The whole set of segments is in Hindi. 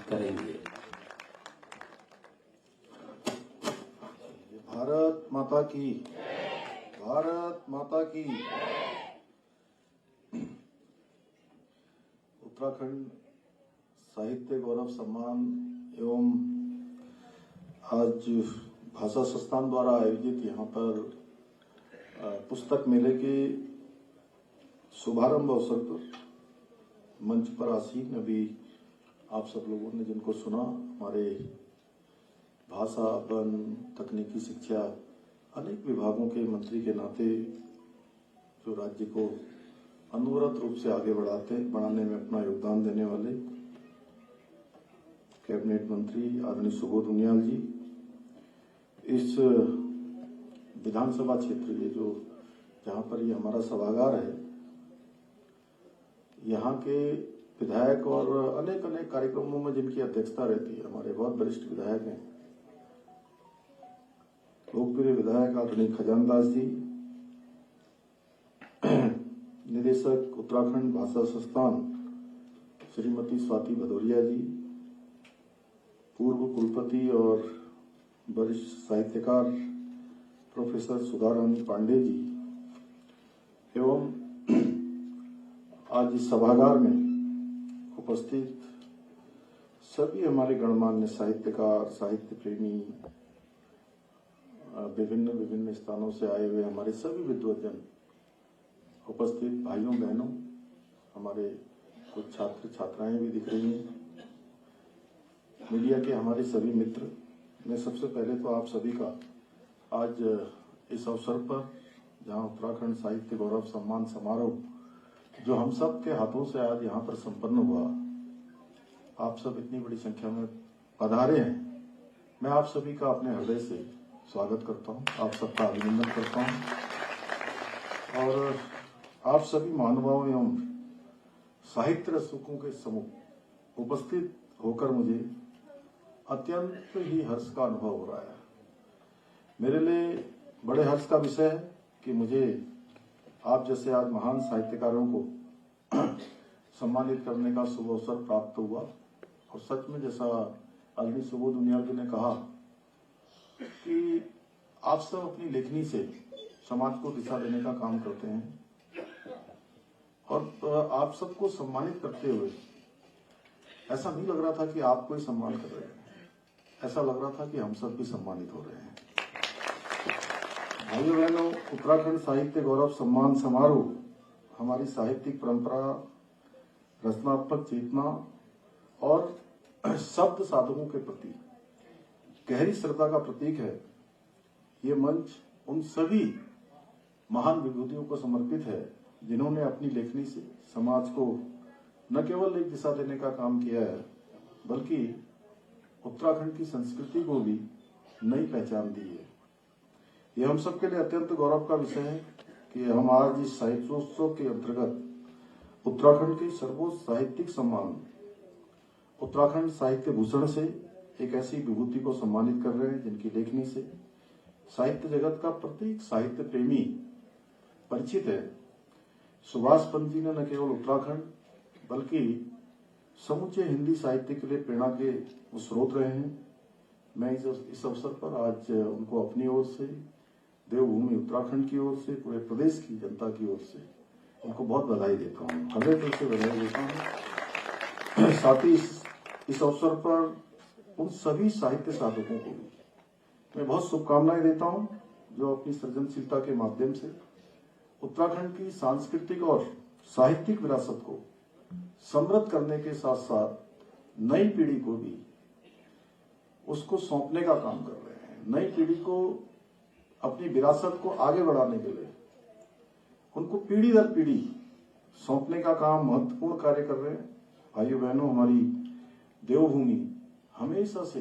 करेंगे। भारत माता की, भारत माता की। उत्तराखंड साहित्य गौरव सम्मान एवं आज भाषा संस्थान द्वारा आयोजित यहाँ पर पुस्तक मेले के शुभारंभ अवसर पर मंच पर आसीन अभी आप सब लोगों ने जिनको सुना, हमारे भाषा, वन, तकनीकी शिक्षा, अनेक विभागों के मंत्री के नाते जो राज्य को अनवरत रूप से आगे बढ़ाने में अपना योगदान देने वाले कैबिनेट मंत्री आदरणीय सुबोध उनियाल जी, इस विधानसभा क्षेत्र ये जो जहाँ पर ये हमारा सभागार है, यहाँ के विधायक और अनेक अनेक कार्यक्रमों में जिनकी अध्यक्षता रहती है, हमारे बहुत वरिष्ठ विधायक हैं, लोकप्रिय विधायक आदरणीय खजानदास जी, निदेशक उत्तराखंड भाषा संस्थान श्रीमती स्वाति भदौरिया जी, पूर्व कुलपति और वरिष्ठ साहित्यकार प्रोफेसर सुधारानी पांडे जी एवं आज इस सभागार में उपस्थित सभी हमारे गणमान्य साहित्यकार, साहित्य प्रेमी, विभिन्न विभिन्न स्थानों से आए हुए हमारे सभी विद्वजन, उपस्थित भाइयों बहनों, हमारे कुछ छात्र छात्राएं भी दिख रही हैं, मीडिया के हमारे सभी मित्र, मैं सबसे पहले तो आप सभी का आज इस अवसर पर जहां उत्तराखंड साहित्य गौरव सम्मान समारोह जो हम सब के हाथों से आज यहाँ पर संपन्न हुआ, आप सब इतनी बड़ी संख्या में पधारे हैं, मैं आप सभी का अपने हृदय से स्वागत करता हूँ, आप सबका अभिनंदन करता हूँ और आप सभी महानुभावों एवं साहित्य रसिकों के समूह उपस्थित होकर मुझे अत्यंत ही हर्ष का अनुभव हो रहा है। मेरे लिए बड़े हर्ष का विषय है कि मुझे आप जैसे आज महान साहित्यकारों को सम्मानित करने का शुभ अवसर प्राप्त हुआ और सच में जैसा आदरणीय सुबोध उनियाल जी ने कहा कि आप सब अपनी लेखनी से समाज को दिशा देने का काम करते हैं और आप सबको सम्मानित करते हुए ऐसा नहीं लग रहा था कि आपको ही सम्मान कर रहे हैं, ऐसा लग रहा था कि हम सब भी सम्मानित हो रहे हैं। भाइयों बहनों, उत्तराखंड साहित्य गौरव सम्मान समारोह हमारी साहित्यिक परंपरा, रचनात्मक चेतना और शब्द साधकों के प्रति गहरी श्रद्धा का प्रतीक है। ये मंच उन सभी महान विभूतियों को समर्पित है जिन्होंने अपनी लेखनी से समाज को न केवल एक दिशा देने का काम किया है बल्कि उत्तराखंड की संस्कृति को भी नई पहचान दी है। ये हम सबके लिए अत्यंत गौरव का विषय है कि हम आज इस साहित्योत्सव के अंतर्गत उत्तराखंड के सर्वोच्च साहित्यिक सम्मान उत्तराखंड साहित्य भूषण से एक ऐसी विभूति को सम्मानित कर रहे हैं जिनकी लेखनी से साहित्य जगत का प्रत्येक साहित्य प्रेमी परिचित है। सुभाष पंत जी ने न केवल उत्तराखंड बल्कि समूचे हिंदी साहित्य के लिए प्रेरणा के वो स्रोत रहे हैं। मैं इस अवसर पर आज उनको अपनी ओर से, देवभूमि उत्तराखंड की ओर से, पूरे प्रदेश की जनता की ओर से उनको बहुत बधाई देता हूँ, हृदय से बधाई देता हूँ। साथ ही इस अवसर पर उन सभी साहित्य साधकों को भी मैं बहुत शुभकामनाएं देता हूँ जो अपनी सृजनशीलता के माध्यम से उत्तराखंड की सांस्कृतिक और साहित्यिक विरासत को समृद्ध करने के साथ साथ नई पीढ़ी को भी उसको सौंपने का काम कर रहे हैं। नई पीढ़ी को अपनी विरासत को आगे बढ़ाने के लिए उनको पीढ़ी दर पीढ़ी सौंपने का काम महत्वपूर्ण कार्य कर रहे हैं। भाइयों बहनों, हमारी देवभूमि हमेशा से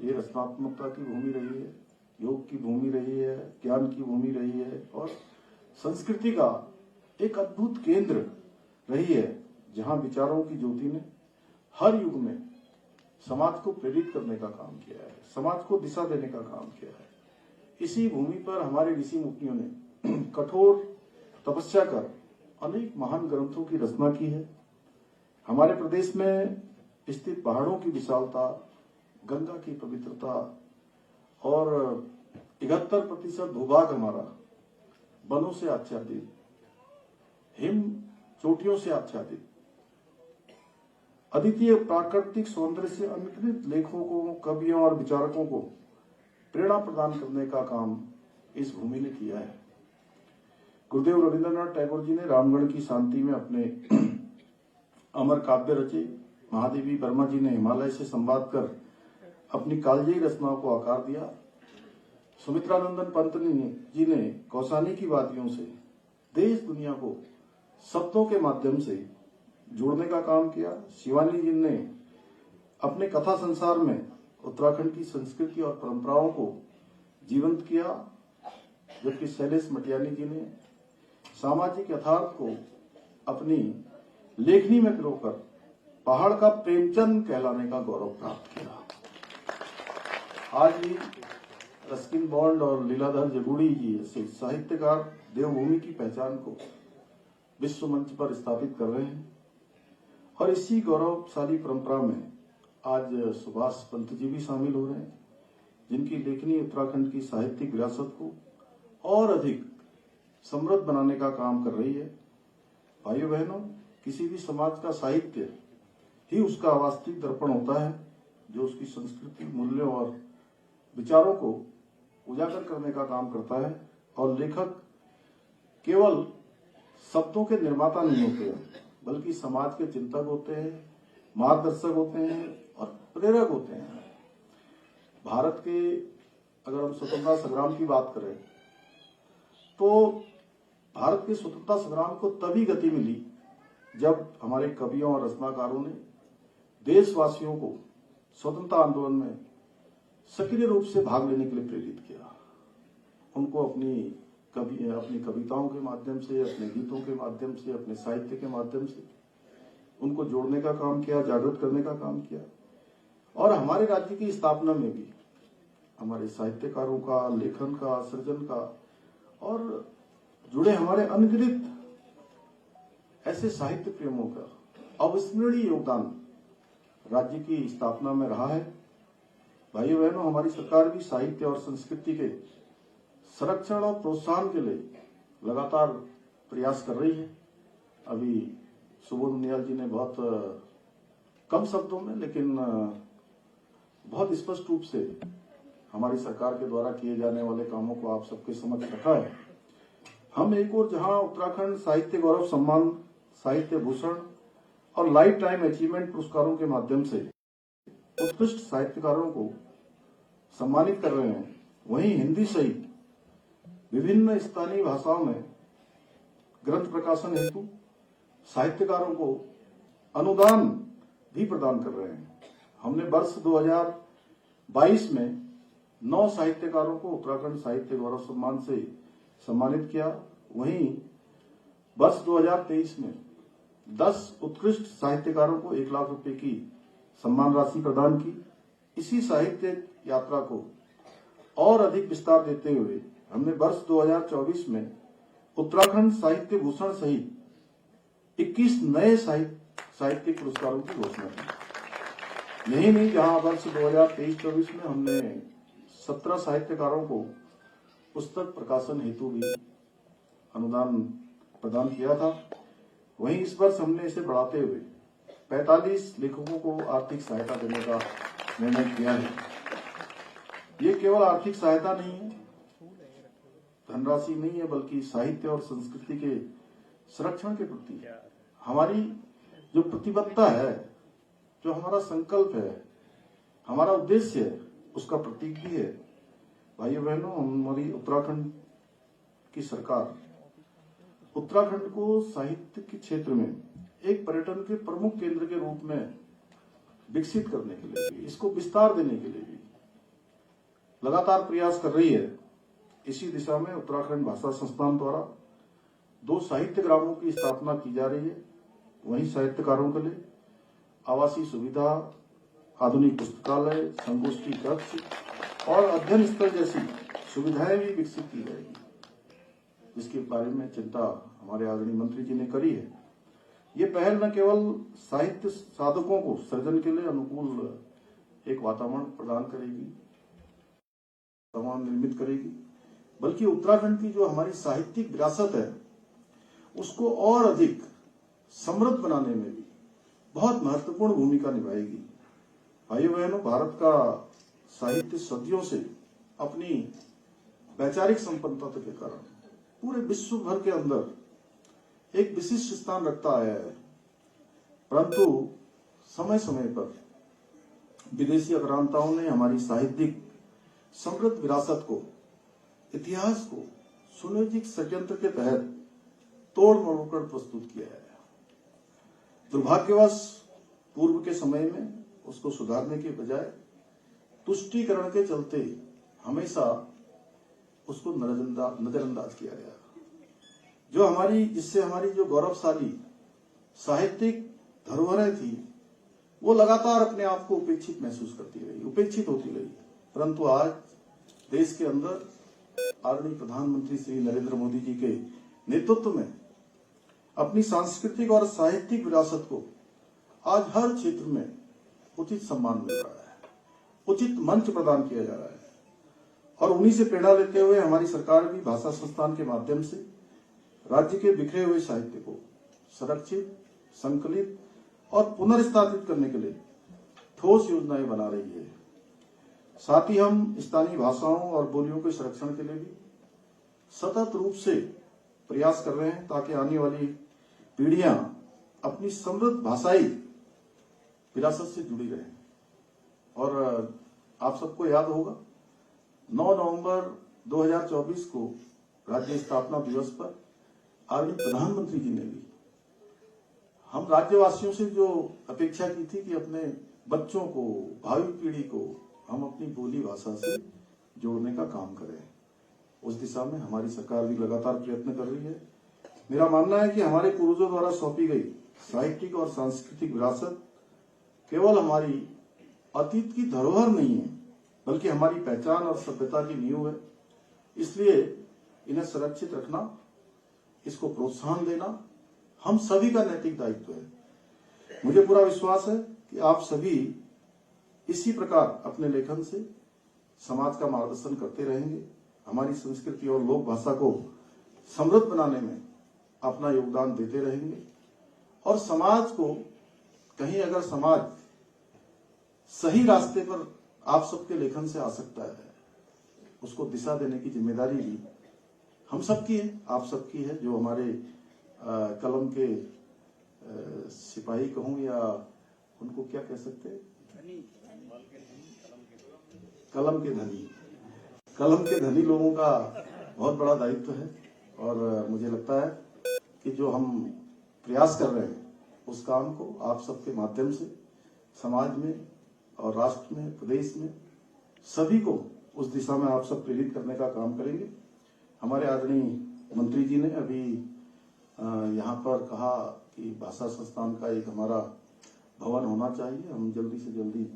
ये रचनात्मकता की भूमि रही है, योग की भूमि रही है, ज्ञान की भूमि रही है और संस्कृति का एक अद्भुत केंद्र रही है जहां विचारों की ज्योति ने हर युग में समाज को प्रेरित करने का काम किया है, समाज को दिशा देने का काम किया है। इसी भूमि पर हमारे ऋषि मुनियों ने कठोर तपस्या कर अनेक महान ग्रंथों की रचना की है। हमारे प्रदेश में स्थित पहाड़ों की विशालता, गंगा की पवित्रता और 71% भूभाग हमारा वनों से आच्छादित, हिम चोटियों से आच्छादित, अद्वितीय प्राकृतिक सौंदर्य से अनगिनत लेखकों को, कवियों और विचारकों को प्रेरणा प्रदान करने का काम इस भूमि ने किया है। गुरुदेव रविंद्रनाथ टैगोर जी ने रामगढ़ की शांति में अपने अमर काव्य रचे। महादेवी वर्मा जी ने हिमालय से संवाद कर अपनी कालजयी रचनाओं को आकार दिया। सुमित्रानंदन पंत जी ने कौसानी की वादियों से देश दुनिया को शब्दों के माध्यम से जोड़ने का काम किया। शिवानी जी ने अपने कथा संसार में उत्तराखंड की संस्कृति और परंपराओं को जीवंत किया, जबकि शैलेश मटियानी जी ने सामाजिक यथार्थ को अपनी लेखनी में पिरोकर पहाड़ का प्रेमचंद कहलाने का गौरव प्राप्त किया। आज ही रस्किन बॉन्ड और लीलाधर जगुड़ी जी ऐसे साहित्यकार देवभूमि की पहचान को विश्व मंच पर स्थापित कर रहे हैं और इसी गौरवशाली परंपरा में आज सुभाष पंत जी भी शामिल हो रहे हैं, जिनकी लेखनी उत्तराखंड की साहित्यिक विरासत को और अधिक समृद्ध बनाने का काम कर रही है। भाइयों बहनों, किसी भी समाज का साहित्य ही उसका वास्तविक दर्पण होता है, जो उसकी संस्कृति, मूल्यों और विचारों को उजागर करने का काम करता है। और लेखक केवल शब्दों के निर्माता नहीं होते हैं, बल्कि समाज के चिंतक होते हैं, मार्गदर्शक होते हैं और प्रेरक होते हैं। भारत के अगर हम स्वतंत्रता संग्राम की बात करें तो भारत के स्वतंत्रता संग्राम को तभी गति मिली जब हमारे कवियों और रचनाकारों ने देशवासियों को स्वतंत्रता आंदोलन में सक्रिय रूप से भाग लेने के लिए प्रेरित किया। उनको अपनी कविताओं के माध्यम से, अपने गीतों के माध्यम से, अपने साहित्य के माध्यम से उनको जोड़ने का काम किया, जागृत करने का काम किया। और हमारे राज्य की स्थापना में भी हमारे साहित्यकारों का, लेखन का, सृजन का और जुड़े हमारे अनगिनत ऐसे साहित्य प्रेमियों का अविस्मरणीय योगदान राज्य की स्थापना में रहा है। भाइयों बहनों, हमारी सरकार भी साहित्य और संस्कृति के संरक्षण और प्रोत्साहन के लिए लगातार प्रयास कर रही है। अभी सुबोध उनियाल जी ने बहुत कम शब्दों में लेकिन बहुत स्पष्ट रूप से हमारी सरकार के द्वारा किए जाने वाले कामों को आप सबके समक्ष रखा है। हम एक और जहां उत्तराखंड साहित्य गौरव सम्मान, साहित्य भूषण और लाइफ टाइम अचीवमेंट पुरस्कारों के माध्यम से उत्कृष्ट साहित्यकारों को सम्मानित कर रहे हैं, वहीं हिंदी सहित विभिन्न स्थानीय भाषाओं में ग्रंथ प्रकाशन हेतु साहित्यकारों को अनुदान भी प्रदान कर रहे हैं। हमने वर्ष 2022 में 9 साहित्यकारों को उत्तराखंड साहित्य गौरव सम्मान से सम्मानित किया। वहीं वर्ष 2023 में 10 उत्कृष्ट साहित्यकारों को 1 लाख रुपए की सम्मान राशि प्रदान की। इसी साहित्य यात्रा को और अधिक विस्तार देते हुए हमने वर्ष 2024 में उत्तराखंड साहित्य भूषण सहित 21 नए साहित्यिक पुरस्कारों की घोषणा की। यही नहीं, जहां वर्ष 2023-24 में हमने 17 साहित्यकारों को पुस्तक प्रकाशन हेतु भी अनुदान प्रदान किया था, वहीं इस वर्ष हमने इसे बढ़ाते हुए 45 लेखकों को आर्थिक सहायता देने का निर्णय किया है। ये केवल आर्थिक सहायता नहीं है, धनराशि नहीं है, बल्कि साहित्य और संस्कृति के संरक्षण के प्रति हमारी जो प्रतिबद्धता है, जो हमारा संकल्प है, हमारा उद्देश्य है, उसका प्रतीक भी है। भाइयों बहनों, हमारी उत्तराखंड की सरकार उत्तराखंड को साहित्य के क्षेत्र में एक पर्यटन के प्रमुख केंद्र के रूप में विकसित करने के लिए भी, इसको विस्तार देने के लिए भी लगातार प्रयास कर रही है। इसी दिशा में उत्तराखंड भाषा संस्थान द्वारा 2 साहित्य ग्रामों की स्थापना की जा रही है। वहीं साहित्यकारों के लिए आवासीय सुविधा, आधुनिक पुस्तकालय, संगोष्ठी कक्ष और अध्ययन स्थल जैसी सुविधाएं भी विकसित की जाएगी, जिसके बारे में चिंता हमारे आदरणीय मंत्री जी ने करी है। ये पहल न केवल साहित्य साधकों को सृजन के लिए अनुकूल एक वातावरण प्रदान करेगी, निर्मित करेगी, बल्कि उत्तराखंड की जो हमारी साहित्यिक विरासत है उसको और अधिक समृद्ध बनाने में भी बहुत महत्वपूर्ण भूमिका निभाएगी। भाइयों बहनों, भारत का साहित्य सदियों से अपनी वैचारिक संपन्नता के कारण पूरे विश्व भर के अंदर एक विशिष्ट स्थान रखता आया है, परंतु समय समय पर विदेशी आक्रांताओं ने हमारी साहित्यिक समृद्ध विरासत को, इतिहास को सुनियोजित षड्यंत्र के तहत तोड़ मरोड़ कर प्रस्तुत किया है। दुर्भाग्यवश पूर्व के समय में उसको सुधारने के बजाय तुष्टीकरण के चलते हमेशा उसको नजरअंदाज किया गया। जिससे हमारी जो गौरवशाली साहित्यिक धरोहरें थी वो लगातार अपने आप को उपेक्षित महसूस करती रही, उपेक्षित होती रही। परंतु आज देश के अंदर आदरणीय प्रधानमंत्री श्री नरेंद्र मोदी जी के नेतृत्व में अपनी सांस्कृतिक और साहित्यिक विरासत को आज हर क्षेत्र में उचित सम्मान मिल रहा है, उचित मंच प्रदान किया जा रहा है। और उन्हीं से प्रेरणा लेते हुए हमारी सरकार भी भाषा संस्थान के माध्यम से राज्य के बिखरे हुए साहित्य को संरक्षित, संकलित और पुनर्स्थापित करने के लिए ठोस योजनाएं बना रही है। साथ ही हम स्थानीय भाषाओं और बोलियों के संरक्षण के लिए भी सतत रूप से प्रयास कर रहे हैं, ताकि आने वाली पीढ़ियां अपनी समृद्ध भाषाई विरासत से जुड़ी रहें। और आप सबको याद होगा 9 नवंबर 2024 को राज्य स्थापना दिवस पर आदरणीय प्रधानमंत्री जी ने भी हम राज्यवासियों से जो अपेक्षा की थी कि अपने बच्चों को, भावी पीढ़ी को हम अपनी बोली भाषा से जोड़ने का काम करें। उस दिशा में हमारी सरकार भी लगातार प्रयत्न कर रही है। मेरा मानना है कि हमारे पूर्वजों द्वारा सौंपी गई साहित्यिक और सांस्कृतिक विरासत केवल हमारी अतीत की धरोहर नहीं है, बल्कि हमारी पहचान और सभ्यता की नींव है। इसलिए इन्हें सुरक्षित रखना, इसको प्रोत्साहन देना हम सभी का नैतिक दायित्व है। मुझे पूरा विश्वास है कि आप सभी इसी प्रकार अपने लेखन से समाज का मार्गदर्शन करते रहेंगे, हमारी संस्कृति और लोक भाषा को समृद्ध बनाने में अपना योगदान देते रहेंगे। और समाज को कहीं अगर समाज सही रास्ते पर आप सबके लेखन से आ सकता है, उसको दिशा देने की जिम्मेदारी भी हम सबकी है, आप सबकी है। जो हमारे कलम के सिपाही कहूं या उनको क्या कह सकते हैं, कलम के धनी लोगों का बहुत बड़ा दायित्व है। और मुझे लगता है कि जो हम प्रयास कर रहे हैं उस काम को आप सबके माध्यम से समाज में और राष्ट्र में, प्रदेश में सभी को उस दिशा में आप सब प्रेरित करने का काम करेंगे। हमारे आदरणीय मंत्री जी ने अभी यहाँ पर कहा कि भाषा संस्थान का एक हमारा भवन होना चाहिए। हम जल्दी से जल्दी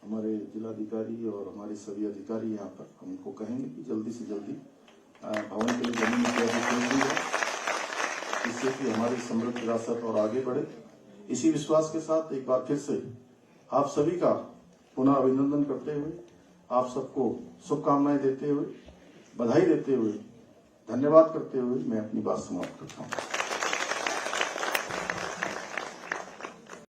हमारे जिलाधिकारी और हमारे सभी अधिकारी यहाँ पर हमको कहेंगे कि जल्दी से जल्दी भवन के लिए जमीन तैयारी की जाए, जिससे कि हमारी समृद्ध विरासत और आगे बढ़े। इसी विश्वास के साथ एक बार फिर से आप सभी का पुनः अभिनंदन करते हुए, आप सबको शुभकामनाएं देते हुए, बधाई देते हुए, धन्यवाद करते हुए मैं अपनी बात समाप्त करता हूँ।